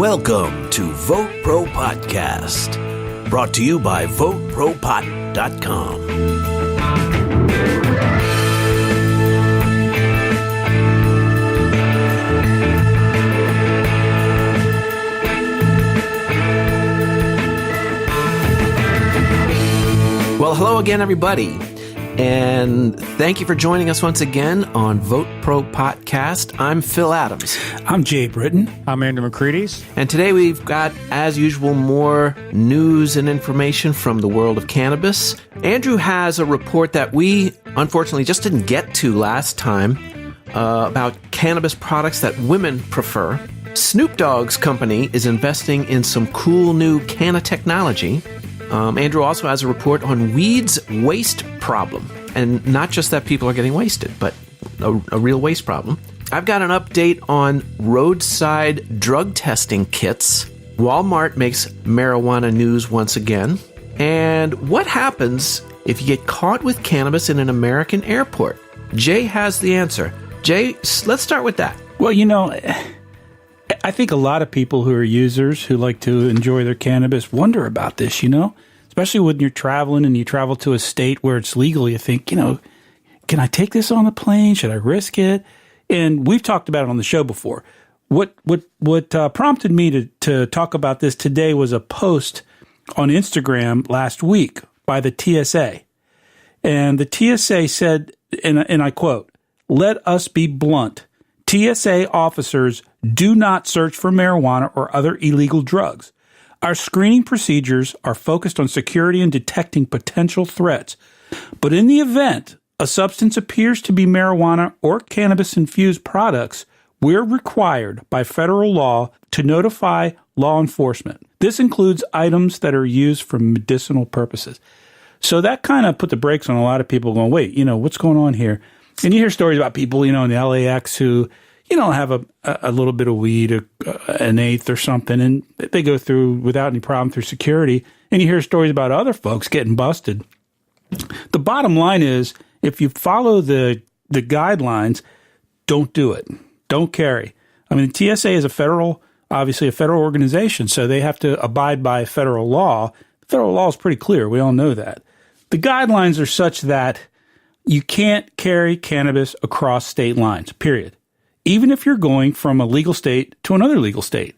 Welcome to VoteProPot-Cast, brought to you by VoteProPot.com. Well, hello again, everybody, and thank you for joining us once again on VoteProPot-Cast. I'm Phil Adams. I'm Jay Britton. I'm Andrew McCready's. And today we've got, as usual, more news and information from the world of cannabis. Andrew has a report that we, unfortunately, just didn't get to last time about cannabis products that women prefer. Snoop Dogg's company is investing in some cool new canna-technology. Andrew also has a report on weed's waste problem. And not just that people are getting wasted, but a real waste problem. I've got an update on roadside drug testing kits. Walmart makes marijuana news once again. And what happens if you get caught with cannabis in an American airport? Jay has the answer. Jay, let's start with that. Well, you know, I think a lot of people who are users who like to enjoy their cannabis wonder about this, you know, especially when you're traveling and you travel to a state where it's legal. You think, you know, can I take this on the plane? Should I risk it? And we've talked about it on the show before. What prompted me to talk about this today was a post on Instagram last week by the TSA. And the TSA said, and I quote, "Let us be blunt. TSA officers do not search for marijuana or other illegal drugs. Our screening procedures are focused on security and detecting potential threats. But in the event a substance appears to be marijuana or cannabis-infused products, we're required by federal law to notify law enforcement. This includes items that are used for medicinal purposes." So that kind of put the brakes on a lot of people going, wait, you know, what's going on here? And you hear stories about people, you know, in the LAX who, you know, have a little bit of weed, an eighth or something, and they go through without any problem through security. And you hear stories about other folks getting busted. The bottom line is, if you follow the guidelines, don't do it. Don't carry. I mean, the TSA is obviously a federal organization, so they have to abide by federal law. Federal law is pretty clear. We all know that. The guidelines are such that you can't carry cannabis across state lines, period. Even if you're going from a legal state to another legal state.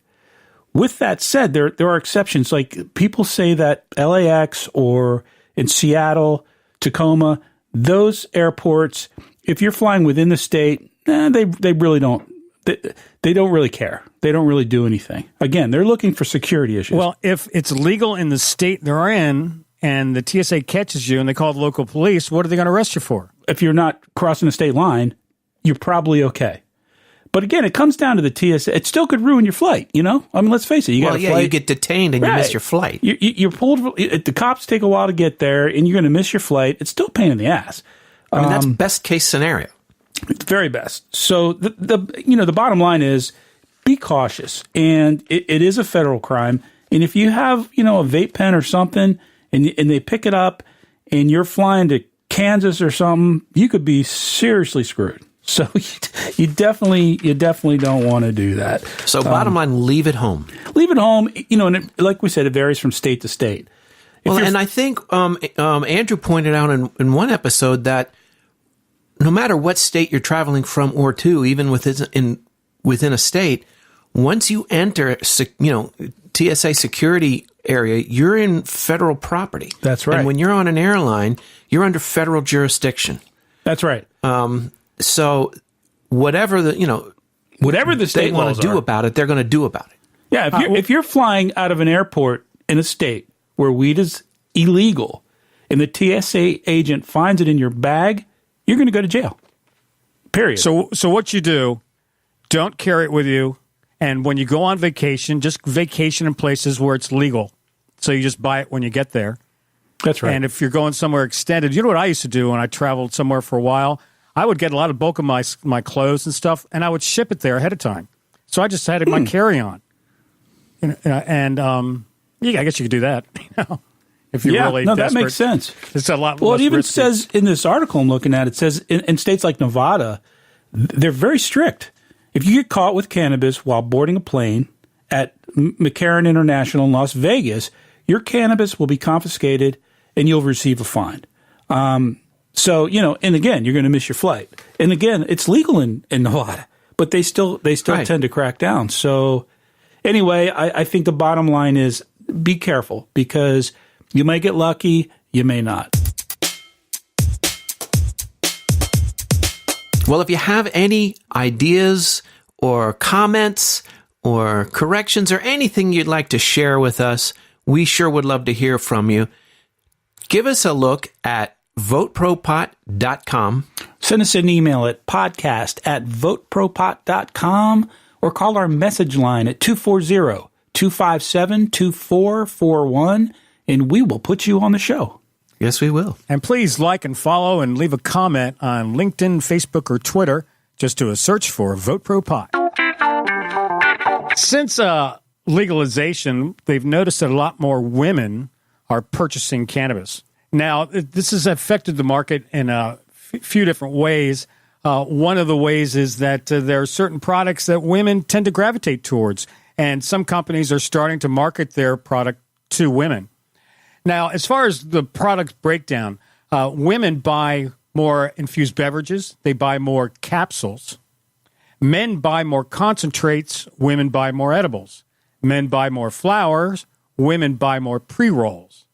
With that said, there are exceptions. Like people say that LAX or in Seattle, Tacoma, those airports, if you're flying within the state, they really don't. They don't really care. They don't really do anything. Again, they're looking for security issues. Well, if it's legal in the state they're in and the TSA catches you and they call the local police, what are they going to arrest you for? If you're not crossing the state line, you're probably okay. But again, it comes down to the TSA. It still could ruin your flight, you know? I mean, let's face it. You get detained and you miss your flight. You're pulled. The cops take a while to get there, and you're going to miss your flight. It's still a pain in the ass. I mean, that's best case scenario. It's very best. So the bottom line is be cautious, and it is a federal crime. And if you have a vape pen or something, and they pick it up, and you're flying to Kansas or something, you could be seriously screwed. So you definitely don't want to do that. So bottom line, leave it home. Leave it home. You know, and like we said, it varies from state to state. Well, and I think Andrew pointed out in one episode that no matter what state you're traveling from or to, even within a state, once you enter, TSA security area, you're in federal property. That's right. And when you're on an airline, you're under federal jurisdiction. That's right. So whatever the state want to do about it, they're going to do about it. Yeah, if you're flying out of an airport in a state where weed is illegal and the TSA agent finds it in your bag, you're going to go to jail. Period. So what you do, don't carry it with you, and when you go on vacation, just vacation in places where it's legal. So you just buy it when you get there. That's right. And if you're going somewhere extended, you know what I used to do when I traveled somewhere for a while? I would get a lot of bulk of my clothes and stuff, and I would ship it there ahead of time. So I just had it in my carry-on. I guess you could do that. If you're really desperate. That makes sense. It's a lot. Well, less it even risky. says in this article I'm looking at, it says in states like Nevada, they're very strict. If you get caught with cannabis while boarding a plane at McCarran International in Las Vegas, your cannabis will be confiscated and you'll receive a fine. So, and again, you're going to miss your flight. And again, it's legal in Nevada, but they still Right. tend to crack down. So anyway, I think the bottom line is be careful because you may get lucky, you may not. Well, if you have any ideas or comments or corrections or anything you'd like to share with us, we sure would love to hear from you. Give us a look at VoteProPot.com. Send us an email at podcast@VoteProPot.com or call our message line at 240-257-2441, and we will put you on the show. Yes, we will. And please like and follow and leave a comment on LinkedIn, Facebook, or Twitter. Just do a search for VoteProPot. Since legalization, they've noticed that a lot more women are purchasing cannabis. Now, this has affected the market in a few different ways. One of the ways is that there are certain products that women tend to gravitate towards, and some companies are starting to market their product to women. Now, as far as the product breakdown, women buy more infused beverages. They buy more capsules. Men buy more concentrates. Women buy more edibles. Men buy more flowers. Women buy more pre-rolls.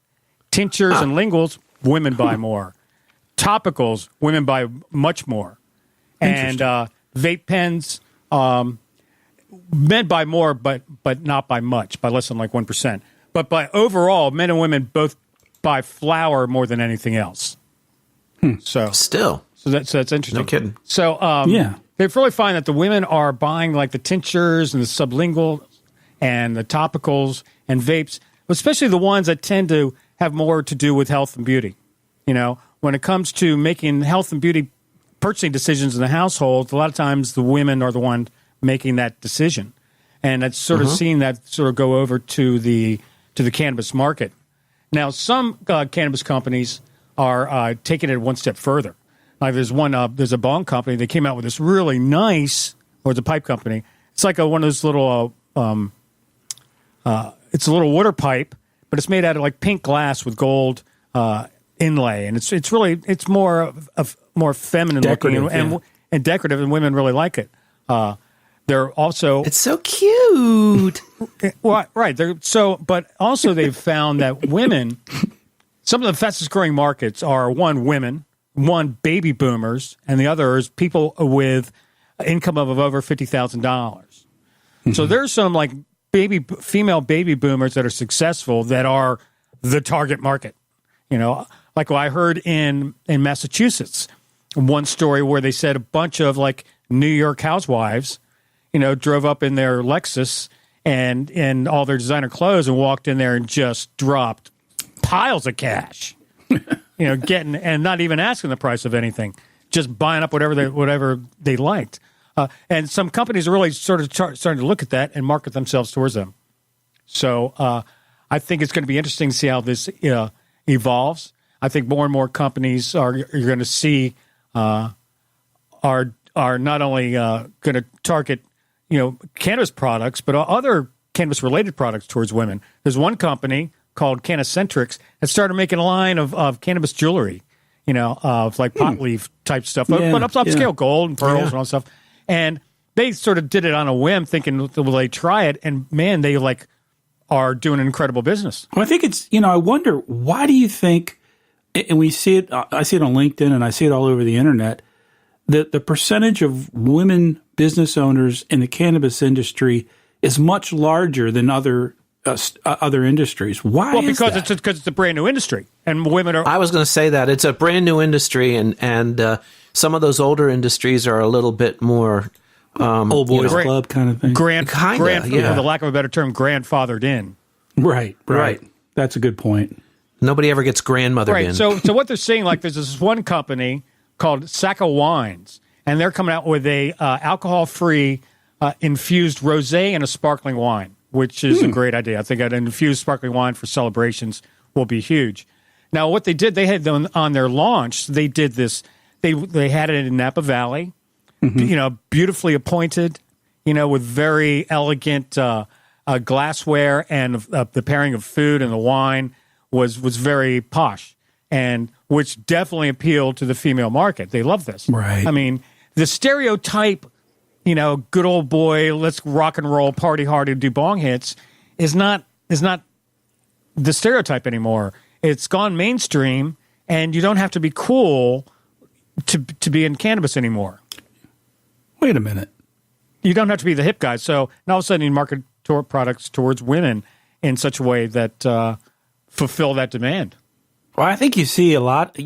Tinctures and linguals, women buy more. Topicals, women buy much more. And vape pens, men buy more, but not by much, by less than like 1%. But by overall, men and women both buy flour more than anything else. So that's interesting. No kidding. So they really find that the women are buying like the tinctures and the sublingual and the topicals and vapes, especially the ones that tend to have more to do with health and beauty. When it comes to making health and beauty purchasing decisions in the household, a lot of times the women are the one making that decision. And it's sort of seeing that sort of go over to the cannabis market. Now, some cannabis companies are taking it one step further. Like there's a bong company. They came out with this really nice, or it's a pipe company. It's like one of those little, it's a little water pipe, but it's made out of like pink glass with gold inlay, and it's more feminine Decorative, looking and decorative, and women really like it. They're also It's so cute. right. But also they've found that women, some of the fastest growing markets are women, baby boomers, and the other is people with income of over $50,000. So there's some like female baby boomers that are successful that are the target market. Like what I heard in Massachusetts, one story where they said a bunch of like New York housewives, drove up in their Lexus and all their designer clothes and walked in there and just dropped piles of cash, getting and not even asking the price of anything, just buying up whatever they liked. And some companies are really sort of starting to look at that and market themselves towards them. So I think it's going to be interesting to see how this evolves. I think more and more companies you're going to see are not only going to target cannabis products, but other cannabis related products towards women. There's one company called Canna-Centrics that started making a line of cannabis jewelry, of like pot leaf type stuff, but upscale gold and pearls and all that stuff. And they sort of did it on a whim, thinking, will they try it? And man, they are doing an incredible business. Well, I think it's, I wonder, why do you think, and we see it, I see it on LinkedIn and I see it all over the internet, that the percentage of women business owners in the cannabis industry is much larger than other industries. Why? Well, because it's a brand new industry, and women are. I was going to say that it's a brand new industry, and some of those older industries are a little bit more old boys club kind of thing. For the lack of a better term, grandfathered in. Right. That's a good point. Nobody ever gets grandmothered in. So what they're saying, like there's this one company called Sacco Wines, and they're coming out with a alcohol-free infused rosé and a sparkling wine, which is a great idea. I think an infused sparkling wine for celebrations will be huge. Now, what they did, they had on their launch, they did this. They had it in Napa Valley, beautifully appointed, with very elegant glassware and the pairing of food and the wine was very posh, and which definitely appealed to the female market. They love this. Right. I mean, the stereotype, good old boy, let's rock and roll, party hard, and do bong hits is not the stereotype anymore. It's gone mainstream, and you don't have to be cool to be in cannabis anymore. Wait a minute. You don't have to be the hip guy. So now all of a sudden you market products towards women in such a way that fulfill that demand. Well, I think you see a lot,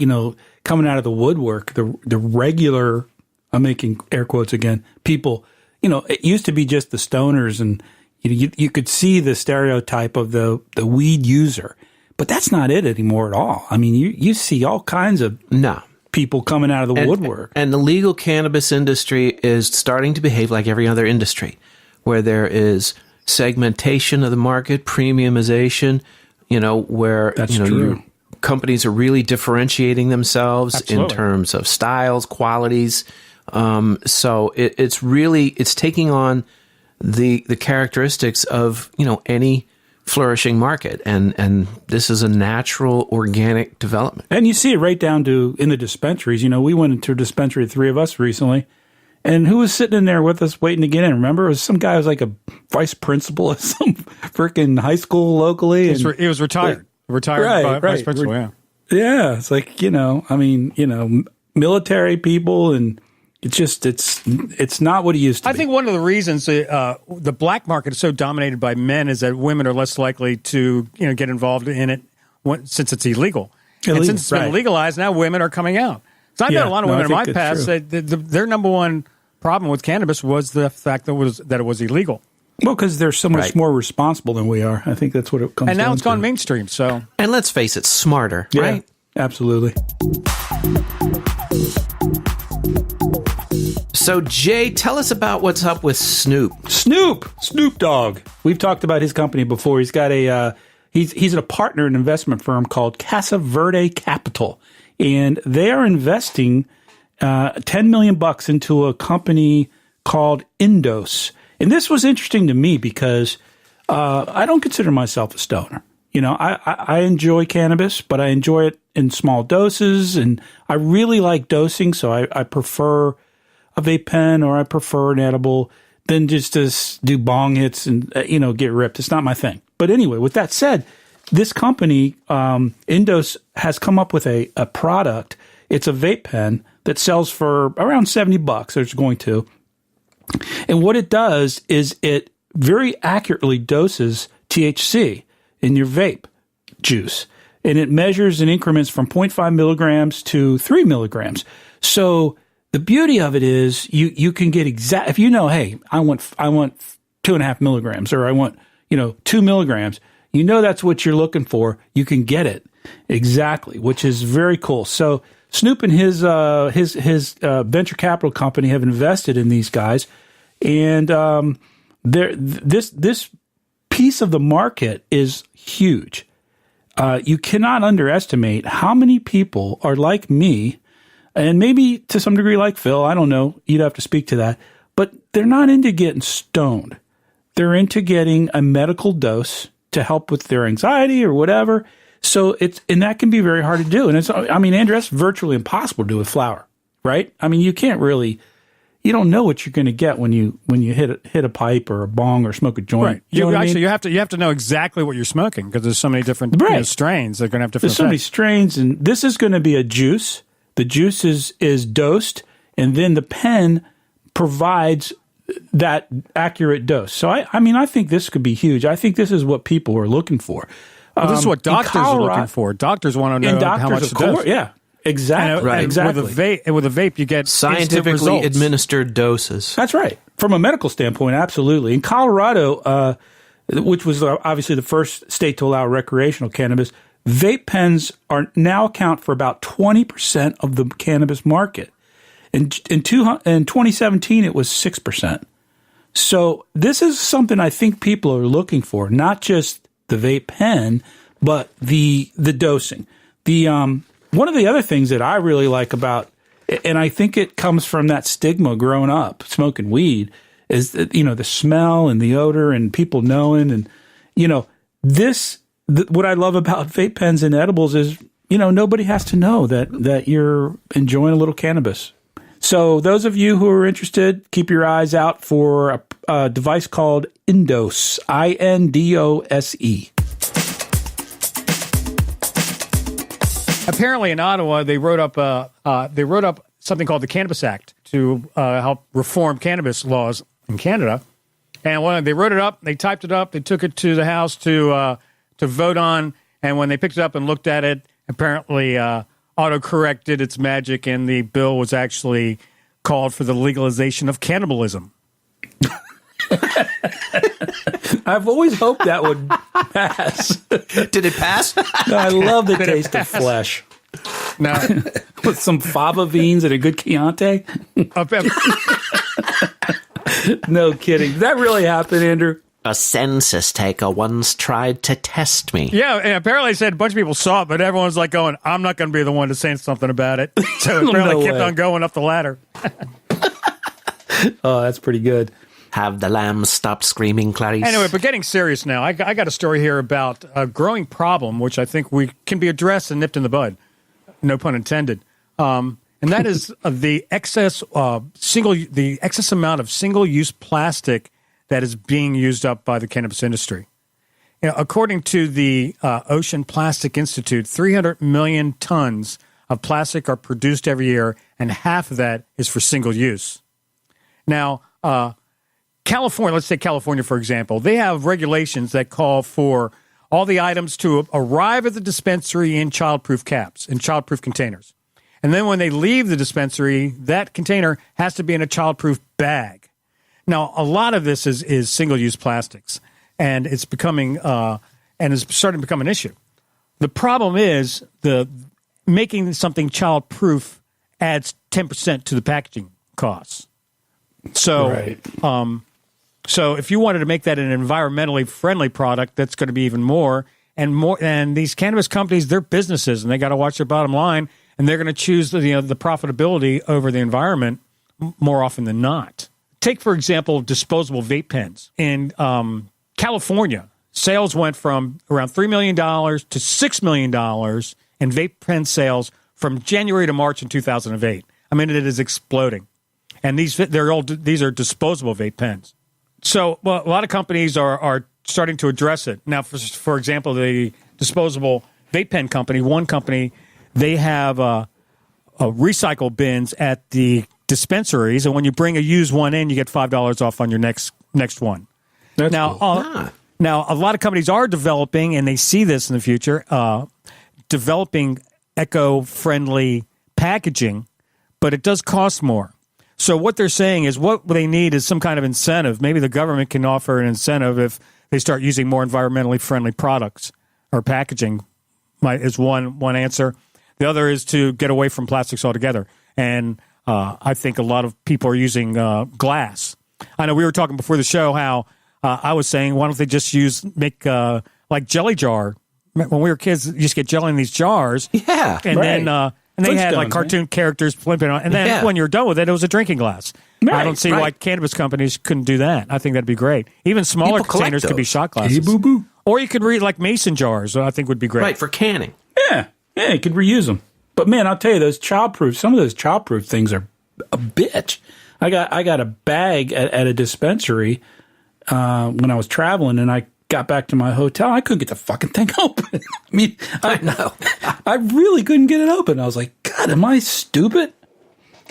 coming out of the woodwork, the regular, I'm making air quotes again, people, it used to be just the stoners, and you could see the stereotype of the weed user, but that's not it anymore at all. I mean, you see all kinds of people coming out of the woodwork. And the legal cannabis industry is starting to behave like every other industry, where there is segmentation of the market, premiumization, where that's true. Companies are really differentiating themselves in terms of styles, qualities. So it's taking on the characteristics of, any flourishing market. And this is a natural, organic development. And you see it right down to in the dispensaries. We went into a dispensary, 3 of us recently. And who was sitting in there with us waiting to get in? Remember, it was some guy who was like a vice principal at some freaking high school locally. He was retired. Retired vice principal, yeah. Yeah, it's like, military people, and it's not what it used to be. I think one of the reasons the black market is so dominated by men is that women are less likely to get involved in it since it's illegal. And since it's been legalized, now women are coming out. So I've met a lot of women in my past that their number one problem with cannabis was the fact that it was illegal. Well, because they're so much more responsible than we are. I think that's what it comes down to. And now it's gone mainstream. So, and let's face it, smarter, right? Absolutely. So, Jay, tell us about what's up with Snoop Dogg. We've talked about his company before. He's got he's a partner in an investment firm called Casa Verde Capital, and they are investing $10 million into a company called Indos. And this was interesting to me because I don't consider myself a stoner. I enjoy cannabis, but I enjoy it in small doses, and I really like dosing, so I prefer a vape pen, or I prefer an edible than just to do bong hits and get ripped. It's not my thing. But anyway, with that said, this company, Indos, has come up with a product. It's a vape pen that sells for around $70. It's going to. And what it does is it very accurately doses THC in your vape juice. And it measures in increments from 0.5 milligrams to 3 milligrams. So the beauty of it is you can get exact, if hey, I want 2.5 milligrams, or I want, 2 milligrams, that's what you're looking for. You can get it exactly, which is very cool. So Snoop and his venture capital company have invested in these guys, and this piece of the market is huge. You cannot underestimate how many people are like me, and maybe to some degree like Phil. I don't know. You'd have to speak to that. But they're not into getting stoned. They're into getting a medical dose to help with their anxiety or whatever. So and that can be very hard to do. And Andrew, that's virtually impossible to do with flower, right? You can't really, you don't know what you're going to get when you hit a pipe or a bong or smoke a joint. Right. You have to know exactly what you're smoking, because there's so many different strains that are going to have different There's so many strains, and this is going to be a juice. The juice is dosed, and then the pen provides that accurate dose. So I think this could be huge. I think this is what people are looking for. Well, this is what doctors are looking for. Doctors want to know how much to dose. Yeah, exactly. And exactly. With a vape, you get scientifically administered doses. That's right. From a medical standpoint, absolutely. In Colorado, which was obviously the first state to allow recreational cannabis, vape pens now account for about 20% of the cannabis market. In 2017, it was 6%. So this is something I think people are looking for, not just the vape pen, but the dosing. One of the other things that I really like about, and I think it comes from that stigma growing up smoking weed, is, the smell and the odor and people knowing. And, what I love about vape pens and edibles is, nobody has to know that you're enjoying a little cannabis. So those of you who are interested, keep your eyes out for a device called Indose, INDOSE. Apparently, in Ottawa, they wrote up something called the Cannabis Act to help reform cannabis laws in Canada. And when they wrote it up, they typed it up, they took it to the House to vote on. And when they picked it up and looked at it, apparently autocorrect did its magic, and the bill was actually called for the legalization of cannibalism. I've always hoped that would pass. Did it pass? I love the taste of flesh. Now, with some fava beans and a good Chianti. No kidding. Did that really happen, Andrew? A census taker once tried to test me. Yeah, and apparently they said a bunch of people saw it, but everyone's like going, I'm not going to be the one to say something about it. So apparently kept on going up the ladder. Oh, that's pretty good. Have the lambs stopped screaming, Clarice? Anyway, but getting serious now, I got a story here about a growing problem, which I think we can be addressed and nipped in the bud. No pun intended. And that is the excess amount of single-use plastic that is being used up by the cannabis industry. According to the Ocean Plastic Institute, 300 million tons of plastic are produced every year, and half of that is for single use. Now, California, let's take California, for example. They have regulations that call for all the items to arrive at the dispensary in childproof caps, in childproof containers. And then when they leave the dispensary, that container has to be in a childproof bag. Now, a lot of this is single-use plastics, and it's becoming and is starting to become an issue. The problem is making something childproof adds 10% to the packaging costs. So, right. So if you wanted to make that an environmentally friendly product, that's going to be even more. And these cannabis companies, they're businesses, and they got to watch their bottom line, and they're going to choose the profitability over the environment more often than not. Take, for example, disposable vape pens. In California, sales went from around $3 million to $6 million in vape pen sales from January to March in 2008. I mean, it is exploding. And these are disposable vape pens. So, a lot of companies are starting to address it. Now, for example, the disposable vape pen company, one company, they have recycle bins at the dispensaries, and when you bring a used one in, you get $5 off on your next one. That's now, cool. Now, a lot of companies are developing, and they see this in the future, developing eco-friendly packaging, but it does cost more. So what they're saying is what they need is some kind of incentive. Maybe the government can offer an incentive if they start using more environmentally friendly products or packaging is one answer. The other is to get away from plastics altogether. And I think a lot of people are using glass. I know we were talking before the show how I was saying, why don't they just make like jelly jar? When we were kids, you used to get jelly in these jars. Yeah, and right. then and they had like cartoon characters flipping on. And then when you're done with it, it was a drinking glass. Right, I don't see why cannabis companies couldn't do that. I think that'd be great. Even smaller containers could be shot glasses. Hey, boo-boo. Or you could read like mason jars. I think would be great. Right, for canning. Yeah, you could reuse them. But man, I'll tell you, some of those childproof things are a bitch. I got a bag at a dispensary when I was traveling, and I got back to my hotel. I couldn't get the fucking thing open. I mean, I know. I really couldn't get it open. I was like, God, am I stupid?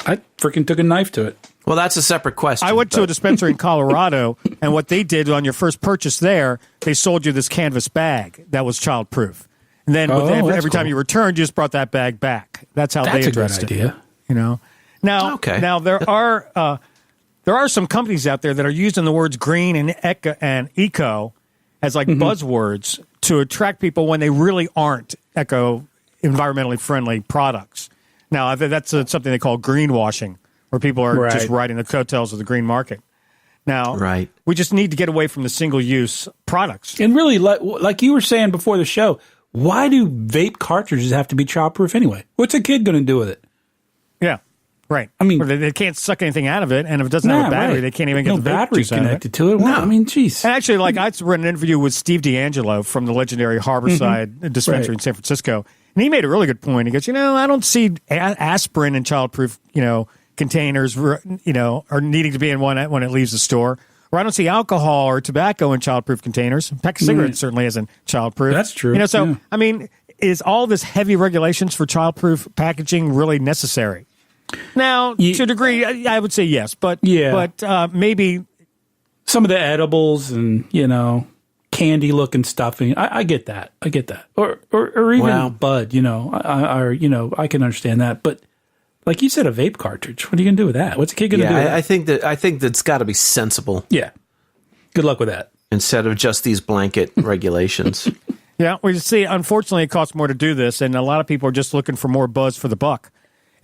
I freaking took a knife to it. Well, that's a separate question. I went to a dispensary in Colorado, and what they did on your first purchase there, they sold you this canvas bag that was childproof. And then every time you returned, you just brought that bag back. That's how they addressed it. That's a good idea. You know. Now there are some companies out there that are using the words green and eco as like buzzwords to attract people when they really aren't environmentally friendly products. Now that's something they call greenwashing, where people are just riding the coattails of the green market. Now, we just need to get away from the single-use products. And really, like you were saying before the show, why do vape cartridges have to be childproof anyway? What's a kid going to do with it? Yeah. Right. I mean, or they can't suck anything out of it, and if it doesn't have a battery, they can't even get the battery juice out of it. connected to it. Well, I mean, geez. And actually, like I read an interview with Steve D'Angelo from the legendary Harborside dispensary in San Francisco, and he made a really good point. He goes, I don't see aspirin in childproof, containers, are needing to be in one when it leaves the store. Or I don't see alcohol or tobacco in childproof containers. A pack of cigarettes certainly isn't childproof. That's true. I mean, is all this heavy regulations for childproof packaging really necessary? Now, to a degree, I would say yes, but maybe some of the edibles and candy looking stuff. I get that. Or even bud. I can understand that. But like you said, a vape cartridge. What are you gonna do with that? What's a kid gonna do? With that? I think that's got to be sensible. Yeah. Good luck with that. Instead of just these blanket regulations. Yeah, well, you see, unfortunately, it costs more to do this, and a lot of people are just looking for more buzz for the buck.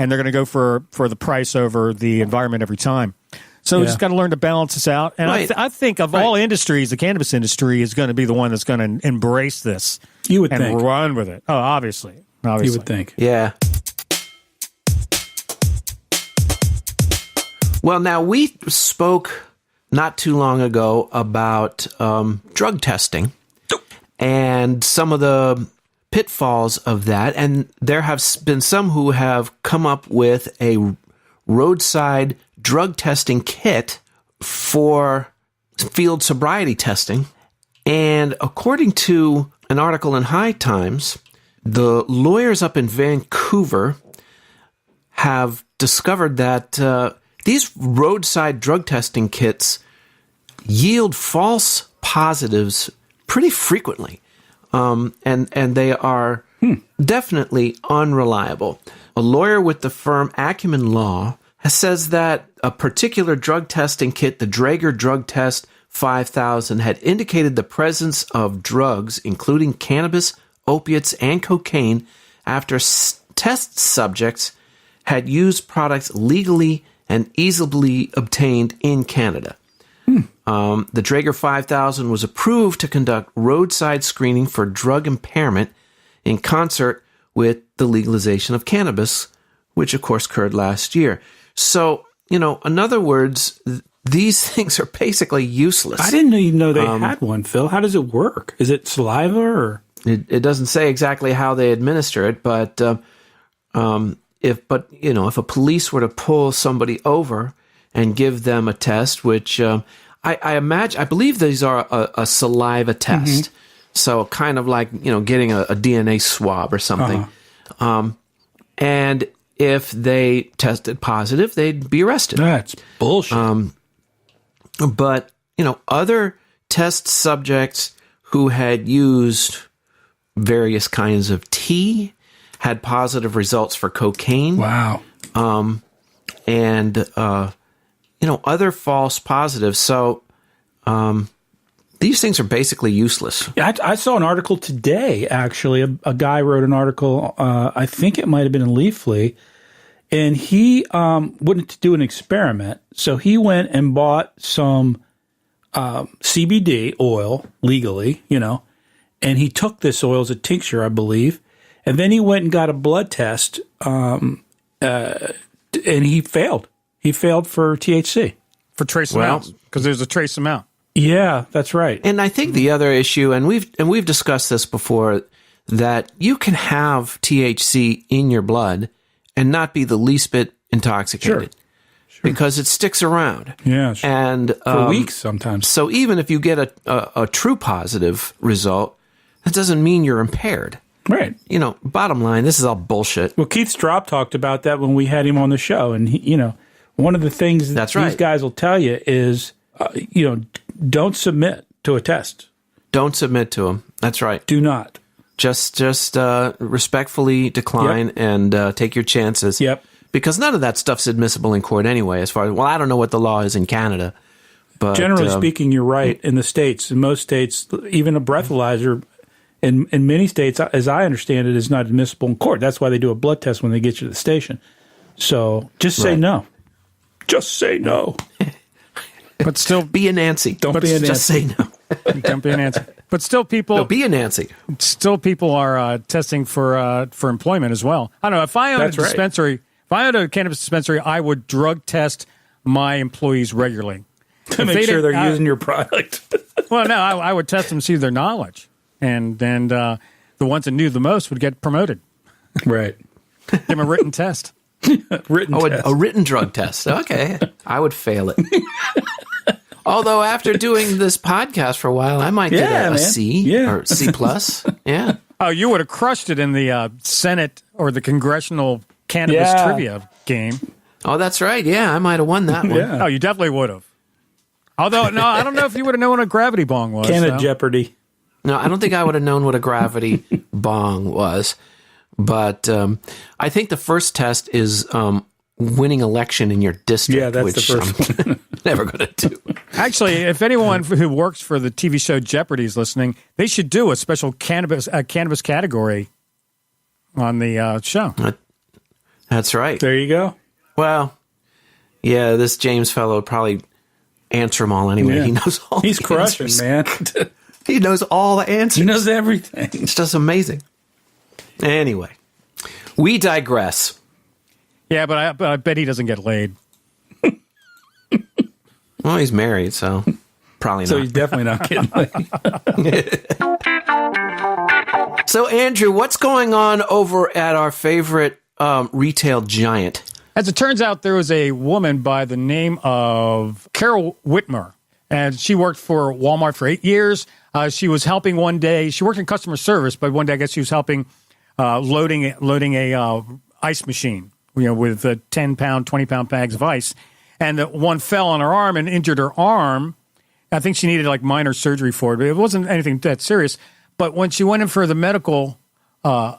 And they're going to go for the price over the environment every time. So we just got to learn to balance this out. And I think of all industries, the cannabis industry is going to be the one that's going to embrace this. You would and think. Run with it. Oh, obviously. You would think. Yeah. Well, now we spoke not too long ago about drug testing and some of the pitfalls of that, and there have been some who have come up with a roadside drug testing kit for field sobriety testing. And according to an article in High Times, the lawyers up in Vancouver have discovered that these roadside drug testing kits yield false positives pretty frequently. And they are definitely unreliable. A lawyer with the firm Acumen Law says that a particular drug testing kit, the Draeger Drug Test 5000, had indicated the presence of drugs, including cannabis, opiates, and cocaine, after test subjects had used products legally and easily obtained in Canada. The Draeger 5000 was approved to conduct roadside screening for drug impairment in concert with the legalization of cannabis, which of course occurred last year. So, in other words, these things are basically useless. I didn't even know they had one, Phil. How does it work? Is it saliva or? It doesn't say exactly how they administer it, but if a police were to pull somebody over and give them a test, which I believe these are a saliva test. So kind of like, getting a DNA swab or something. And if they tested positive, they'd be arrested. That's bullshit. But, other test subjects who had used various kinds of tea had positive results for cocaine. Wow. And other false positives. So these things are basically useless. Yeah, I saw an article today, actually. A guy wrote an article, I think it might have been in Leafly, and he wanted to do an experiment. So he went and bought some CBD oil legally, and he took this oil as a tincture, I believe, and then he went and got a blood test, and he failed. He failed for THC. For trace amounts, because there's a trace amount. Yeah, that's right. And I think the other issue, and we've discussed this before, that you can have THC in your blood and not be the least bit intoxicated. Sure. Because it sticks around. Yeah, sure. And for weeks sometimes. So even if you get a true positive result, that doesn't mean you're impaired. Right. Bottom line, this is all bullshit. Well, Keith Straub talked about that when we had him on the show, and he, one of the things that these guys will tell you is, don't submit to a test. Don't submit to them. That's right. Do not. Just respectfully decline and take your chances. Yep. Because none of that stuff's admissible in court anyway. As far as I don't know what the law is in Canada, but generally speaking, you're right. In the states, in most states, even a breathalyzer, in many states, as I understand it, is not admissible in court. That's why they do a blood test when they get you to the station. So just say no. Just say no. But still, be a Nancy. Don't be a Nancy. Just say no. Don't be a Nancy. But still, people. No, be a Nancy. Still, people are testing for employment as well. I don't know if I own a dispensary. If If I had a cannabis dispensary, I would drug test my employees regularly. To make sure they're using your product. Well, no, I would test them to see their knowledge. And then the ones that knew the most would get promoted. Right. Give them a written test. A written drug test. Okay. I would fail it. Although after doing this podcast for a while, I might get a C or C plus. Yeah. Oh, you would have crushed it in the Senate or the congressional cannabis trivia game. Oh, that's right. Yeah, I might have won that one. Oh, you definitely would have. Although, no, I don't know if you would have known what a gravity bong was. Jeopardy. No, I don't think I would have known what a gravity bong was. But I think the first test is winning election in your district. Yeah, that's the first one. Never going to do. Actually, if anyone who works for the TV show Jeopardy is listening, they should do a special cannabis category on the show. That's right. There you go. Well, yeah, this James fellow would probably answer them all anyway. Yeah. He knows all. He's crushing, answers. man. He knows all the answers. He knows everything. It's just amazing. Anyway, we digress. Yeah, but I bet he doesn't get laid. Well, he's married, so probably not. So he's definitely not getting laid. So, Andrew, what's going on over at our favorite retail giant? As it turns out, there was a woman by the name of Carol Whitmer, and she worked for Walmart for 8 years. She was helping one day. She worked in customer service, but one day I guess she was helping loading a ice machine, with 10-pound, 20-pound bags of ice. And one fell on her arm and injured her arm. I think she needed like minor surgery for it, but it wasn't anything that serious. But when she went in for the medical, when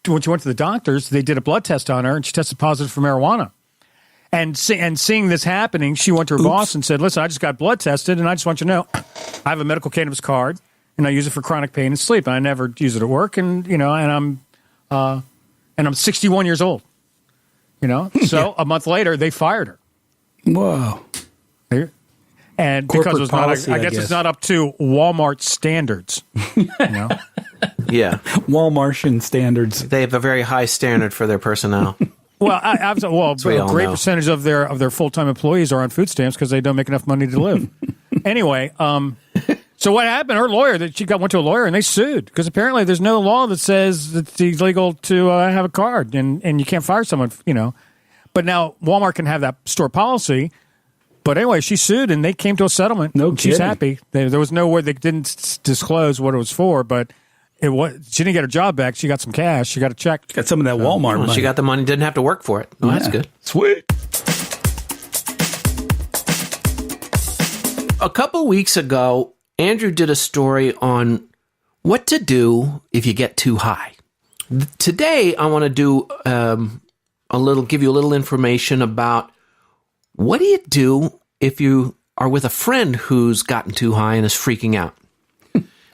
she went to the doctors, they did a blood test on her, and she tested positive for marijuana. And seeing this happening, she went to her boss and said, "Listen, I just got blood tested, and I just want you to know, I have a medical cannabis card, and I use it for chronic pain and sleep. And I never use it at work, and I'm 61 years old. So a month later, they fired her. Whoa. And Corporate because it was policy, I guess it's not up to Walmart standards. Yeah. Walmartian standards. They have a very high standard for their personnel. Well, a great percentage of their full-time employees are on food stamps because they don't make enough money to live. Anyway, so what happened? Her lawyer, went to a lawyer and they sued because apparently there's no law that says it's illegal to have a card and you can't fire someone, But now Walmart can have that store policy. But anyway, she sued and they came to a settlement. No kidding. She's happy. There was nowhere they didn't disclose what it was for, but she didn't get her job back. She got some cash. She got a check. Got some of that Walmart money. She got the money, didn't have to work for it. Oh, that's good. Sweet. A couple weeks ago, Andrew did a story on what to do if you get too high. Today, I want to do give you a little information about what do you do if you are with a friend who's gotten too high and is freaking out.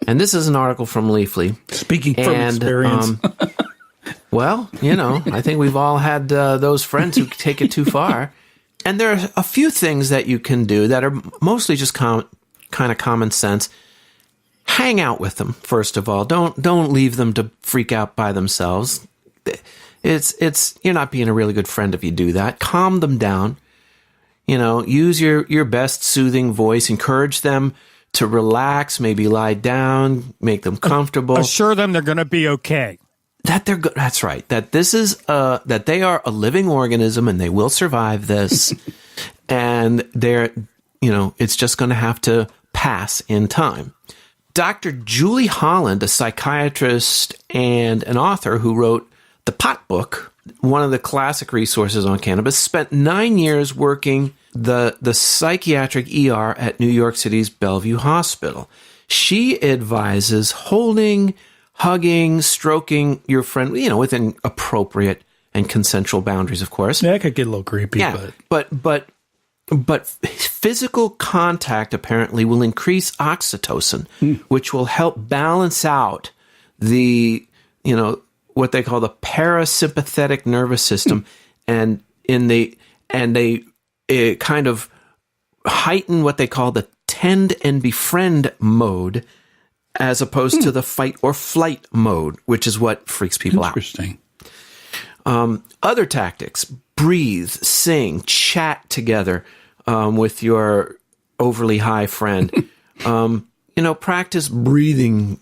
And this is an article from Leafly. Speaking from experience. Well, I think we've all had those friends who take it too far. And there are a few things that you can do that are mostly just kind of common sense. Hang out with them, first of all. Don't leave them to freak out by themselves. You're not being a really good friend if you do that. Calm them down. Use your best soothing voice. Encourage them to relax, maybe lie down, make them comfortable. Assure them they're going to be okay. That they're good. That's right. That this is that they are a living organism and they will survive this. And it's just going to have to pass in time. Dr. Julie Holland, a psychiatrist and an author who wrote The Pot Book, one of the classic resources on cannabis, spent 9 years working the psychiatric ER at New York City's Bellevue Hospital. She advises holding, hugging, stroking your friend, within appropriate and consensual boundaries, of course. Yeah, that could get a little creepy. Yeah, but physical contact apparently will increase oxytocin, which will help balance out the, what they call the parasympathetic nervous system, and they kind of heighten what they call the tend and befriend mode, as opposed to the fight or flight mode, which is what freaks people out. Interesting. Other tactics: breathe, sing, chat together with your overly high friend. Practice breathing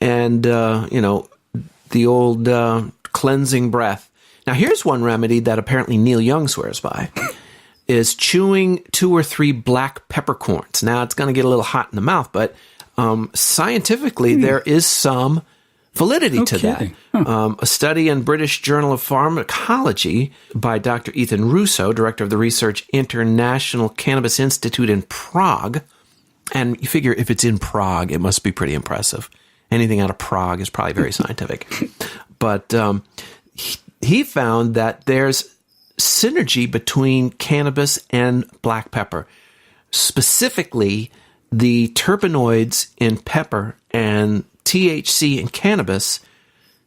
and the old cleansing breath. Now, here's one remedy that apparently Neil Young swears by. Is chewing 2 or 3 black peppercorns. Now, it's going to get a little hot in the mouth, but scientifically, there is some validity to that. Huh. A study in British Journal of Pharmacology by Dr. Ethan Russo, director of the Research International Cannabis Institute in Prague. And you figure if it's in Prague, it must be pretty impressive. Anything out of Prague is probably very scientific. But he found that there's synergy between cannabis and black pepper. Specifically, the terpenoids in pepper and THC in cannabis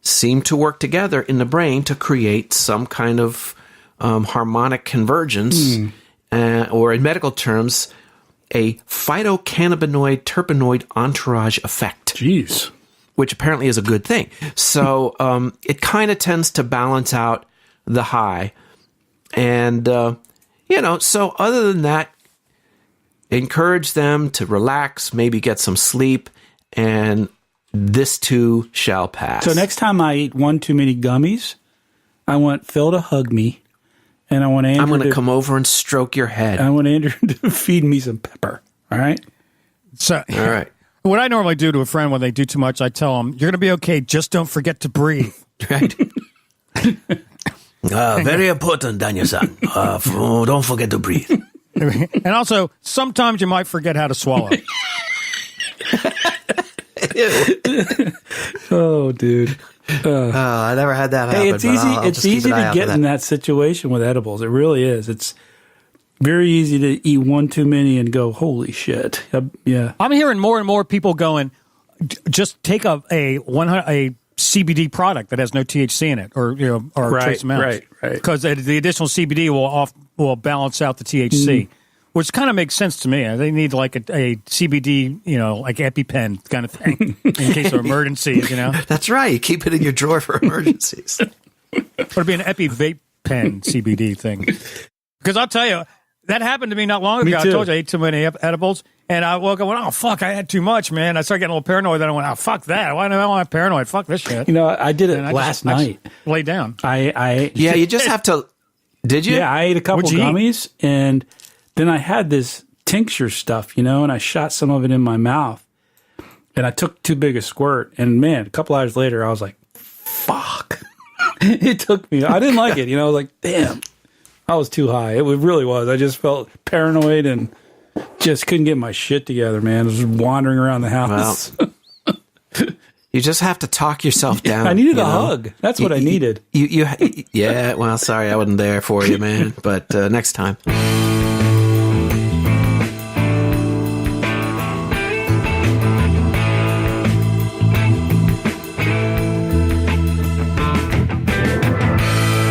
seem to work together in the brain to create some kind of harmonic convergence, or in medical terms, a phytocannabinoid terpenoid entourage effect. Jeez. Which apparently is a good thing. So it kind of tends to balance out the high. And, so other than that, encourage them to relax, maybe get some sleep, and this too shall pass. So next time I eat one too many gummies, I want Phil to hug me, and I want Andrew I'm going to come over and stroke your head. I want Andrew to feed me some pepper. All right? So, all right. What I normally do to a friend when they do too much, I tell them, you're going to be okay, just don't forget to breathe. Right? Very important, Daniel-san. Don't forget to breathe. And also, sometimes you might forget how to swallow. Oh, dude. I never had that happen. Hey, it's easy. It's easy to get in that situation with edibles. It really is. It's very easy to eat one too many and go, holy shit. Yeah. I'm hearing more and more people going, just take a CBD product that has no THC in it, or trace amounts. Right. Because the additional CBD will balance out the THC, which kind of makes sense to me. They need like a CBD, like EpiPen kind of thing in case of emergencies. That's right. You keep it in your drawer for emergencies. Or it'd be an Epi-Vape Pen CBD thing. Because I'll tell you, that happened to me not long ago. I told you I ate too many edibles. And I woke up and went, oh, fuck, I had too much, man. I started getting a little paranoid. Then I went, oh, fuck that. Why am I paranoid? Fuck this shit. I did it last night. I just laid down. You just have to. Did you? Yeah, I ate a couple gummies, and then I had this tincture stuff, and I shot some of it in my mouth. And I took too big a squirt. And, man, a couple hours later, I was like, fuck. It took me. I didn't like it. I was like, damn. I was too high. It really was. I just felt paranoid and just couldn't get my shit together, man. I was wandering around the house. Well, you just have to talk yourself down. I needed a hug. That's what I needed. Yeah, well, sorry I wasn't there for you, man. But next time.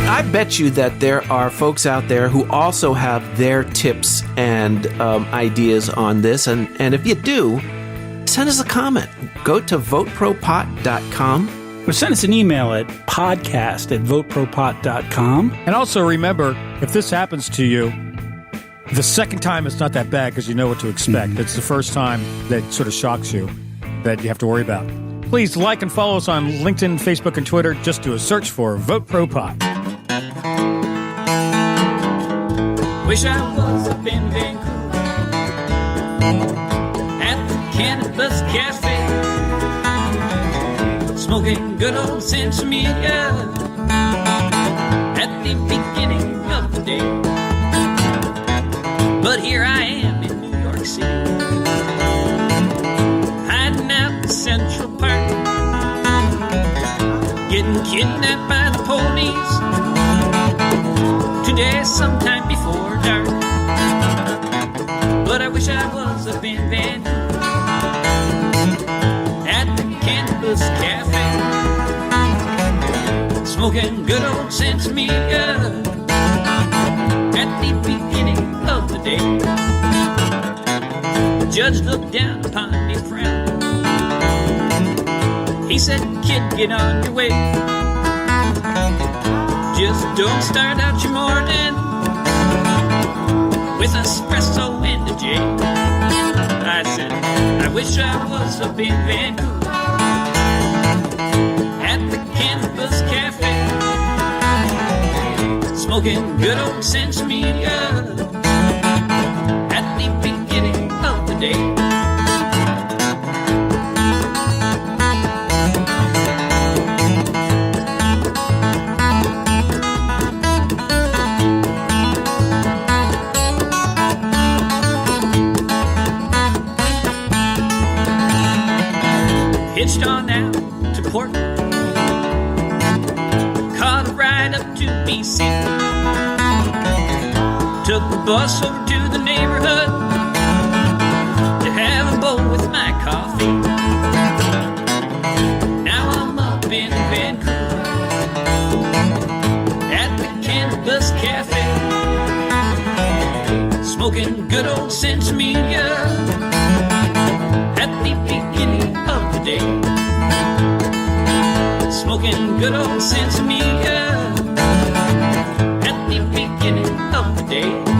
I bet you that there are folks out there who also have their tips and ideas on this. And if you do, send us a comment. Go to VoteProPot.com. Or send us an email at podcast@VoteProPot.com. And also remember, if this happens to you, the second time it's not that bad because you know what to expect. It's the first time that sort of shocks you that you have to worry about. Please like and follow us on LinkedIn, Facebook, and Twitter. Just do a search for VoteProPot. Wish I was up in Vancouver at the Cannabis Cafe, smoking good old Sensimilla at the beginning of the day. But here I am in New York City, hiding out in Central Park, getting kidnapped by the police today sometime before dark. But I wish I was up in Vancouver at the Cannabis Cafe, smoking good old Sensimilla at the beginning of the day. The judge looked down upon me, frowned. He said, kid, get on your way. Just don't start out your morning with espresso and a J. I said, I wish I was up in Vancouver at the Cannabis Cafe, smoking good old sense media at the beginning of the day. Hitched on out to Portland, caught a ride up to BC, took the bus over to the neighborhood to have a bowl with my coffee. Now I'm up in Vancouver at the Cannabis Cafe, smoking good old sense media at the beginning of the day. Smoking good old sense media at the beginning of the day.